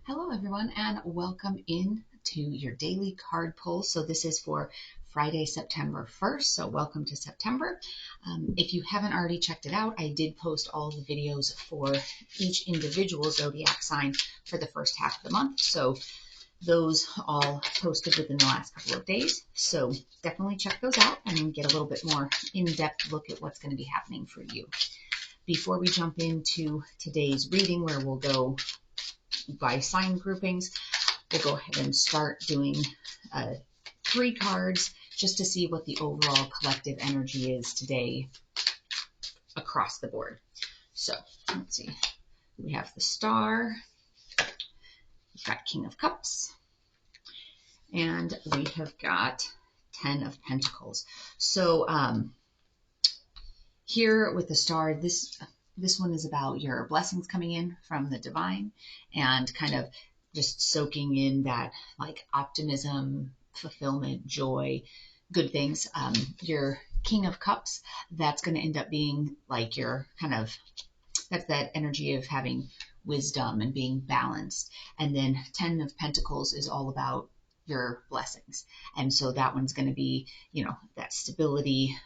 Hello, everyone, and welcome in to your daily card pull. So this is for Friday, September 1st. So welcome to September. If you haven't already checked it out, I did post all the videos for each individual zodiac sign for the first half of the month. So those all posted within the last couple of days. So definitely check those out and get a little bit more in-depth look at what's going to be happening for you. Before we jump into today's reading, where we'll go by sign groupings, we'll go ahead and start doing 3 cards just to see what the overall collective energy is today across the board. So let's see. We have the Star, we've got King of Cups, and we have got 10 of Pentacles. So here with the Star, this one is about your blessings coming in from the divine and kind of just soaking in that like optimism, fulfillment, joy, good things. Your King of Cups, that's going to end up being like your kind of, that's that energy of having wisdom and being balanced. And then 10 of Pentacles is all about your blessings. And so that one's going to be, you know, that stability,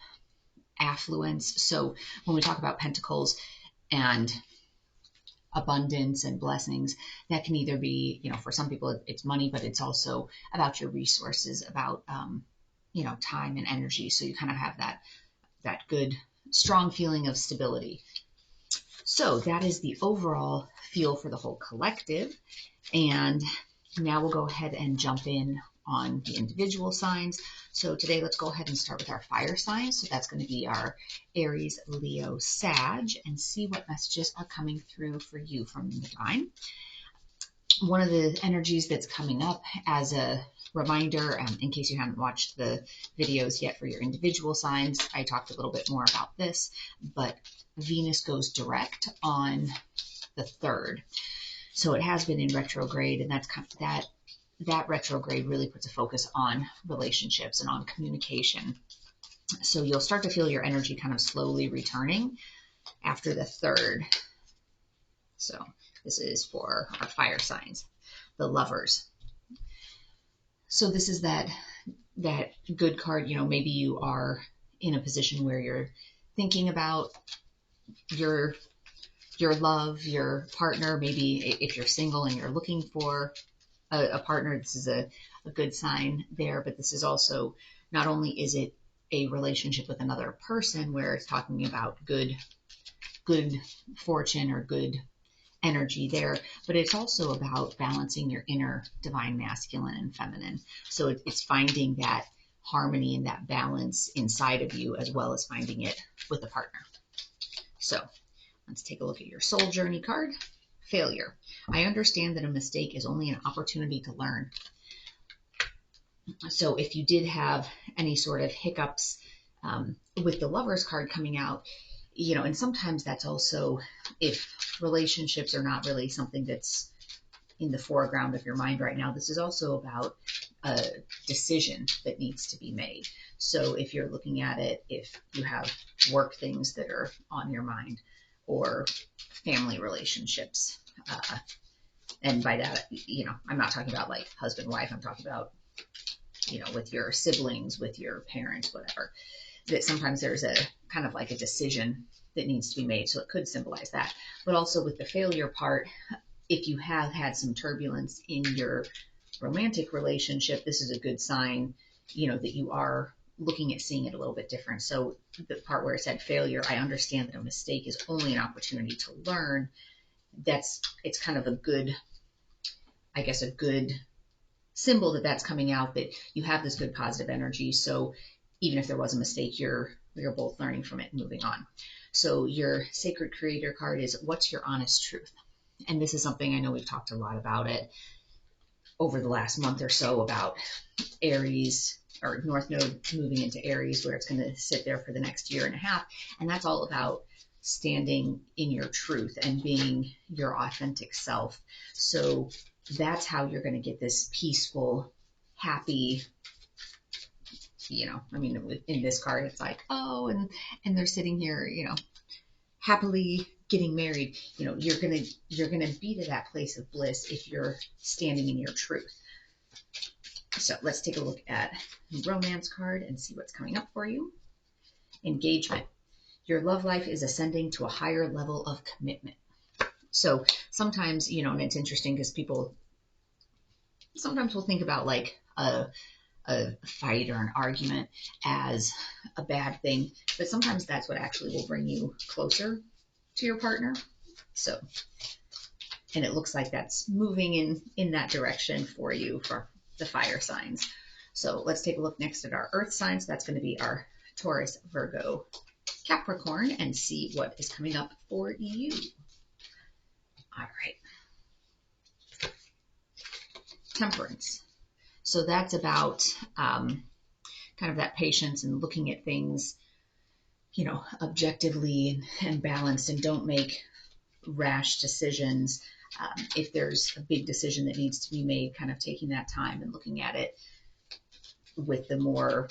affluence. So when we talk about Pentacles and abundance and blessings, that can either be, you know, for some people it's money, but it's also about your resources, about you know, time and energy. So you kind of have that good strong feeling of stability. So that is the overall feel for the whole collective. And now we'll go ahead and jump in on the individual signs. So today let's go ahead and start with our fire signs. So that's going to be our Aries, Leo, Sag, and see what messages are coming through for you from the divine. One of the energies that's coming up as a reminder, in case you haven't watched the videos yet for your individual signs, I talked a little bit more about this, but Venus goes direct on the 3rd. So it has been in retrograde, and that's kind of that retrograde really puts a focus on relationships and on communication. So you'll start to feel your energy kind of slowly returning after the 3rd. So this is for our fire signs, the Lovers. So this is that good card. You know, maybe you are in a position where you're thinking about your love, your partner. Maybe if you're single and you're looking for a partner, this is a good sign there. But this is also, not only is it a relationship with another person where it's talking about good fortune or good energy there, but it's also about balancing your inner divine masculine and feminine. So it's finding that harmony and that balance inside of you, as well as finding it with a partner. So let's take a look at your soul journey card. Failure. I understand that a mistake is only an opportunity to learn. So if you did have any sort of hiccups with the Lovers card coming out, you know, and sometimes that's also if relationships are not really something that's in the foreground of your mind right now. This is also about a decision that needs to be made. So if you're looking at it, if you have work things that are on your mind, or family relationships, and by that, you know, I'm not talking about like husband, wife. I'm talking about, you know, with your siblings, with your parents, whatever, that sometimes there's a kind of like a decision that needs to be made. So it could symbolize that. But also with the failure part, if you have had some turbulence in your romantic relationship, this is a good sign, you know, that you are looking at seeing it a little bit different. So the part where it said failure, I understand that a mistake is only an opportunity to learn. It's kind of a good, I guess, a good symbol that that's coming out, that you have this good positive energy. So even if there was a mistake, you're both learning from it and moving on. So your Sacred Creator card is, what's your honest truth? And this is something I know we've talked a lot about it over the last month or so, about Aries, or North Node moving into Aries, where it's going to sit there for the next year and a half. And that's all about standing in your truth and being your authentic self. So that's how you're going to get this peaceful, happy, you know, I mean, in this card, it's like, oh, and they're sitting here, you know, happily getting married, you're gonna be to that place of bliss if you're standing in your truth. So let's take a look at the romance card and see what's coming up for you. Engagement. Your love life is ascending to a higher level of commitment. So sometimes, and it's interesting because people sometimes will think about like a fight or an argument as a bad thing, but sometimes that's what actually will bring you closer to your partner. So, and it looks like that's moving in that direction for you for the fire signs. So let's take a look next at our earth signs. That's going to be our Taurus, Virgo, Capricorn, and see what is coming up for you. All right. Temperance. So that's about kind of that patience and looking at things, objectively and balanced, and don't make rash decisions. If there's a big decision that needs to be made, kind of taking that time and looking at it with the more,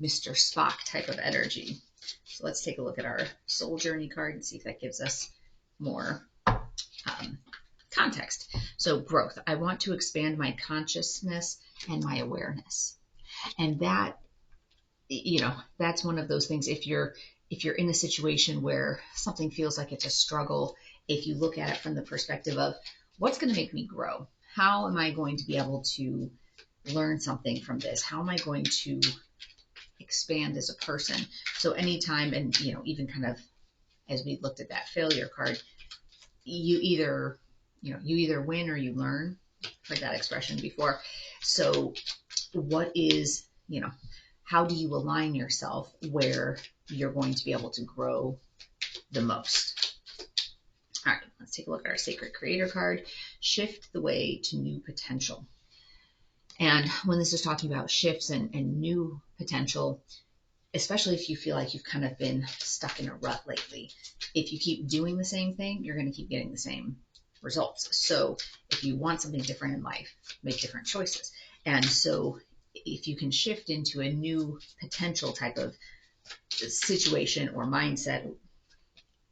Mr. Spock type of energy. So let's take a look at our soul journey card and see if that gives us more context. So growth. I want to expand my consciousness and my awareness. And that, that's one of those things. If you're in a situation where something feels like it's a struggle, if you look at it from the perspective of what's going to make me grow, how am I going to be able to learn something from this? How am I going to expand as a person? So anytime, and even kind of as we looked at that failure card, you either win or you learn. Heard that expression before. So what is, how do you align yourself where you're going to be able to grow the most? All right, let's take a look at our Sacred Creator card. Shift the way to new potential. And when this is talking about shifts and new potential, especially if you feel like you've kind of been stuck in a rut lately, if you keep doing the same thing, you're going to keep getting the same results. So if you want something different in life, make different choices. And so if you can shift into a new potential type of situation or mindset,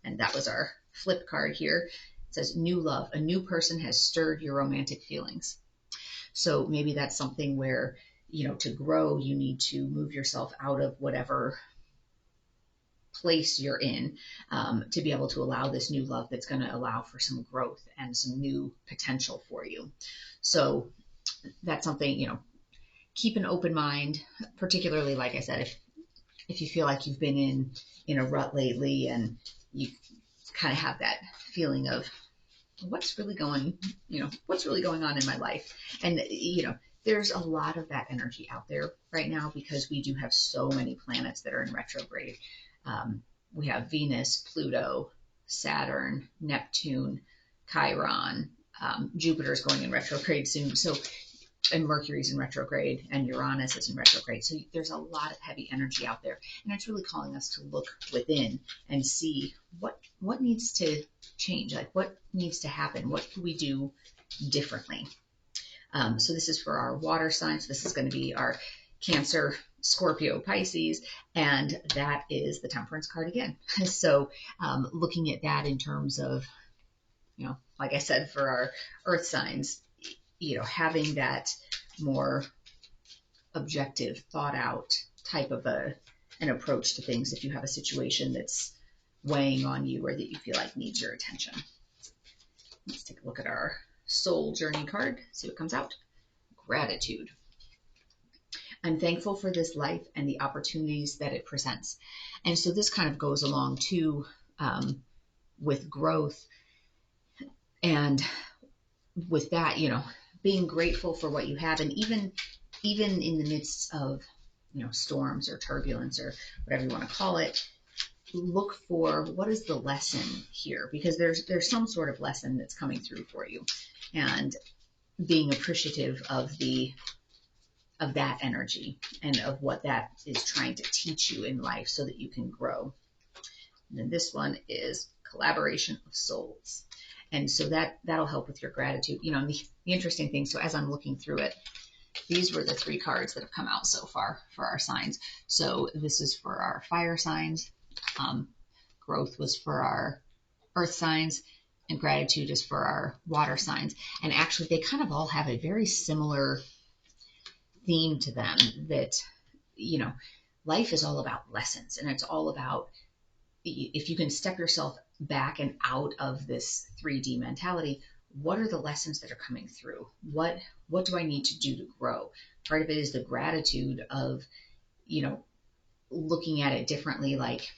and that was our flip card here, it says new love. A new person has stirred your romantic feelings. So maybe that's something where, to grow, you need to move yourself out of whatever place you're in, to be able to allow this new love that's going to allow for some growth and some new potential for you. So that's something, keep an open mind, particularly, like I said, if you feel like you've been in a rut lately and you kind of have that feeling of what's really going on in my life. And, there's a lot of that energy out there right now because we do have so many planets that are in retrograde. We have Venus, Pluto, Saturn, Neptune, Chiron, Jupiter is going in retrograde soon. So, and Mercury's in retrograde and Uranus is in retrograde. So there's a lot of heavy energy out there. And it's really calling us to look within and see what needs to change, like what needs to happen, what can we do differently. So this is for our water signs. This is going to be our Cancer, Scorpio, Pisces, and that is the Temperance card again. So looking at that in terms of, like I said, for our earth signs, having that more objective, thought out type of an approach to things if you have a situation that's weighing on you or that you feel like needs your attention. Let's take a look at our soul journey card, see what comes out. Gratitude. I'm thankful for this life and the opportunities that it presents. And so this kind of goes along too with growth, and with that, being grateful for what you have, and even in the midst of storms or turbulence or whatever you want to call it, look for what is the lesson here, because there's some sort of lesson that's coming through for you, and being appreciative of that energy and of what that is trying to teach you in life so that you can grow. And then this one is collaboration of souls. And so that'll help with your gratitude. The interesting thing, so as I'm looking through it, these were the 3 cards that have come out so far for our signs. So this is for our fire signs. growth was for our earth signs, and gratitude is for our water signs. And actually, they kind of all have a very similar theme to them, that, you know, life is all about lessons, and it's all about, if you can step yourself back and out of this 3D mentality, what are the lessons that are coming through? What do I need to do to grow? Part of it is the gratitude of, you know, looking at it differently, like,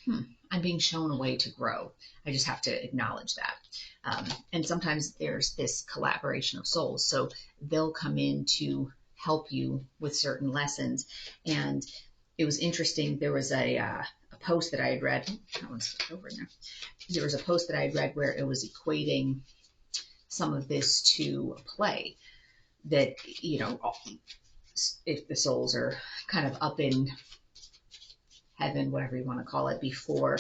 I'm being shown a way to grow. I just have to acknowledge that. And sometimes there's this collaboration of souls. So they'll come in to help you with certain lessons. And it was interesting. There was a post that I had read. That one's over now. There was a post that I had read where it was equating some of this to a play, that, you know, if the souls are kind of up in heaven, whatever you want to call it, before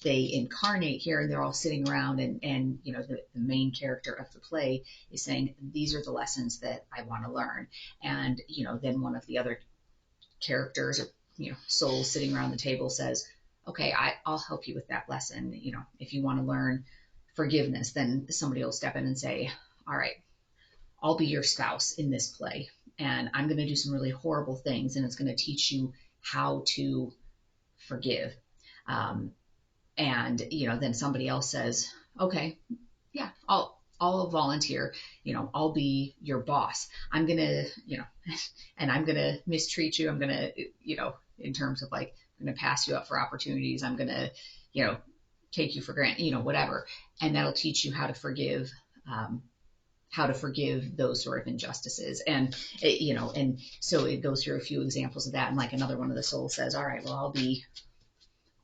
they incarnate here, and they're all sitting around, and you know, the main character of the play is saying, these are the lessons that I want to learn. And, you know, then one of the other characters, or, you know, souls sitting around the table says, okay, I'll help you with that lesson. You know, if you want to learn forgiveness, then somebody will step in and say, all right, I'll be your spouse in this play, and I'm going to do some really horrible things, and it's going to teach you how to forgive. And, you know, then somebody else says, okay, yeah, I'll volunteer, you know, I'll be your boss. I'm going to, you know, and I'm going to mistreat you. I'm going to, you know, in terms of like, I'm going to pass you up for opportunities. I'm going to, you know, take you for granted, you know, whatever. And that'll teach you how to forgive those sort of injustices. And, you know, and so it goes through a few examples of that. And like another one of the souls says, all right, well,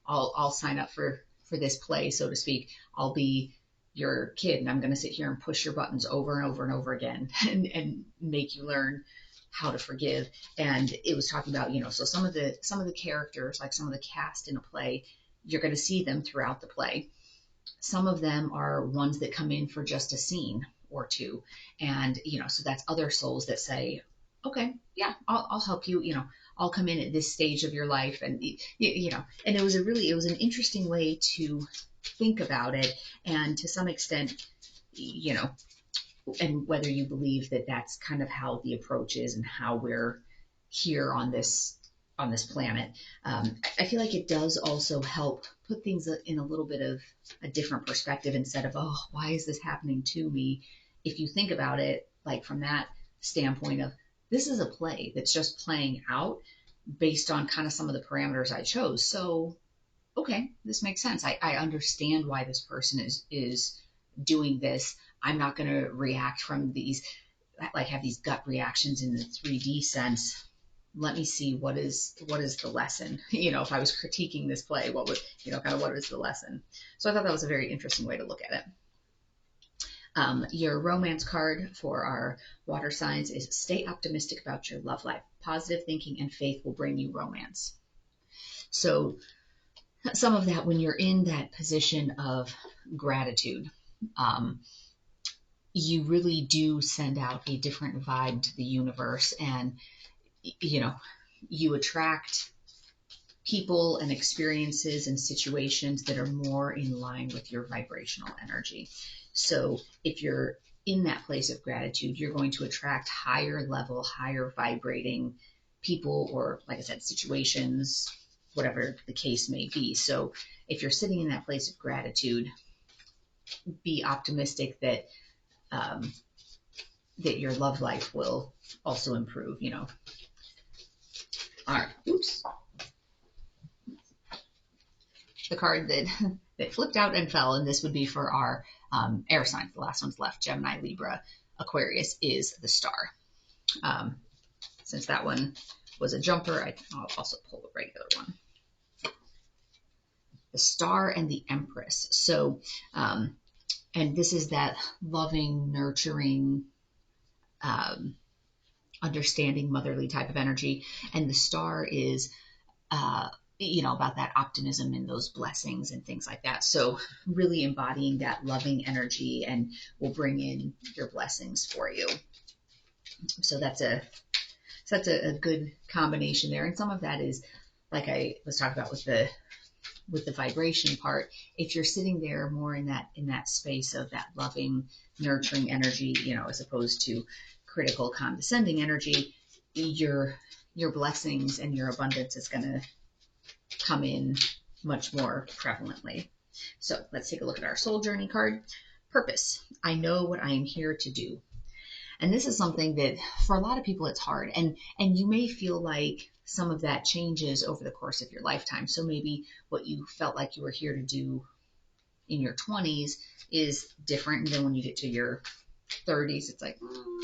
I'll sign up for this play, so to speak. I'll be your kid, and I'm going to sit here and push your buttons over and over and over again, and make you learn how to forgive. And it was talking about, you know, so some of the characters, like some of the cast in a play, you're going to see them throughout the play. Some of them are ones that come in for just a scene or two, and, you know, so that's other souls that say, okay, yeah, I'll help you, you know, I'll come in at this stage of your life. And, you know, and it was an interesting way to think about it. And to some extent, you know, and whether you believe that that's kind of how the approach is and how we're here on this planet, I feel like it does also help put things in a little bit of a different perspective, instead of, oh, why is this happening to me? If you think about it, like from that standpoint of, this is a play that's just playing out based on kind of some of the parameters I chose. So, okay, this makes sense. I understand why this person is doing this. I'm not going to react from these, like have these gut reactions in the 3D sense. Let me see what is the lesson. You know, if I was critiquing this play, what would, you know, kind of what is the lesson? So I thought that was a very interesting way to look at it. Your romance card for our water signs is, stay optimistic about your love life. Positive thinking and faith will bring you romance. So some of that, when you're in that position of gratitude, you really do send out a different vibe to the universe, and, you know, you attract people and experiences and situations that are more in line with your vibrational energy. So if you're in that place of gratitude, you're going to attract higher level, higher vibrating people, or, like I said, situations, whatever the case may be. So if you're sitting in that place of gratitude, be optimistic that that your love life will also improve, you know. All right. Oops. The card that flipped out and fell, and this would be for our air signs, the last one's left, Gemini, Libra, Aquarius, is the star. Since that one was a jumper, I'll also pull a regular one. The star and the Empress. So, and this is that loving, nurturing, understanding, motherly type of energy. And the star is, you know, about that optimism and those blessings and things like that. So really embodying that loving energy, and will bring in your blessings for you. So that's a good combination there. And some of that is, like I was talking about with the with the vibration part, if you're sitting there more in that space of that loving, nurturing energy, as opposed to critical, condescending energy, your blessings and your abundance is going to come in much more prevalently. So let's take a look at our soul journey card. Purpose. I know what I am here to do. And this is something that for a lot of people it's hard. And you may feel like some of that changes over the course of your lifetime. So maybe what you felt like you were here to do in your 20s is different than when you get to your 30s. It's like,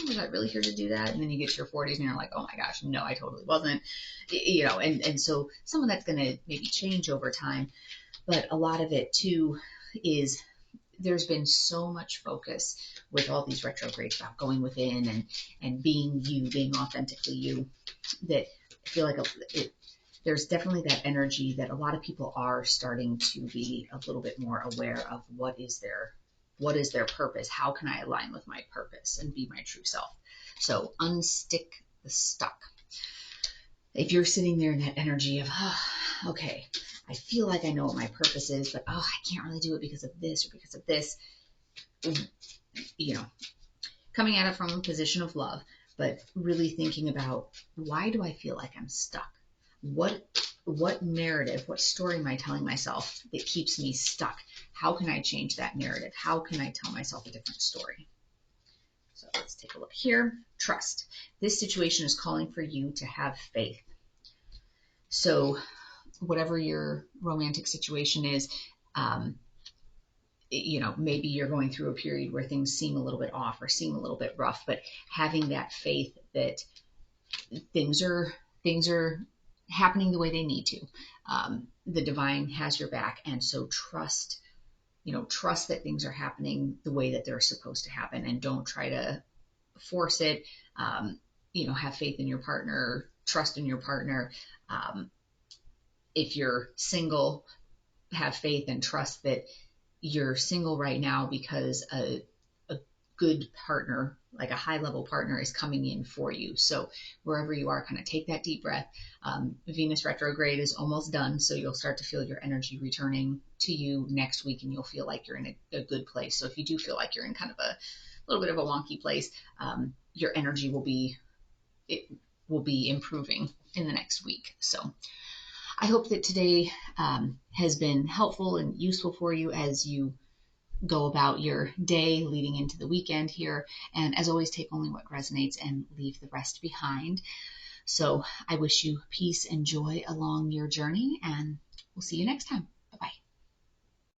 was I really here to do that? And then you get to your 40s and you're like, oh my gosh, no, I totally wasn't. And so some of that's going to maybe change over time. But a lot of it too is there's been so much focus with all these retrogrades about going within and being you, being authentically you, that I feel like there's definitely that energy that a lot of people are starting to be a little bit more aware of what is their purpose? How can I align with my purpose and be my true self? So unstick the stuck. If you're sitting there in that energy of, okay, I feel like I know what my purpose is, but I can't really do it because of this or because of this, coming at it from a position of love, but really thinking about, why do I feel like I'm stuck? What narrative, what story am I telling myself that keeps me stuck? How can I change that narrative? How can I tell myself a different story? So let's take a look here. Trust. This situation is calling for you to have faith. So whatever your romantic situation is, maybe you're going through a period where things seem a little bit off or seem a little bit rough, but having that faith that things are happening the way they need to. The divine has your back. And so trust that things are happening the way that they're supposed to happen, and don't try to force it. Have faith in your partner, trust in your partner. If you're single, have faith and trust that you're single right now because a good partner, like a high level partner, is coming in for you. So wherever you are, kind of take that deep breath. Venus retrograde is almost done, so you'll start to feel your energy returning to you next week, and you'll feel like you're in a good place. So if you do feel like you're in kind of a little bit of a wonky place, your energy will be improving in the next week. So I hope that today has been helpful and useful for you as you go about your day leading into the weekend here. And as always, take only what resonates and leave the rest behind. So I wish you peace and joy along your journey, and we'll see you next time.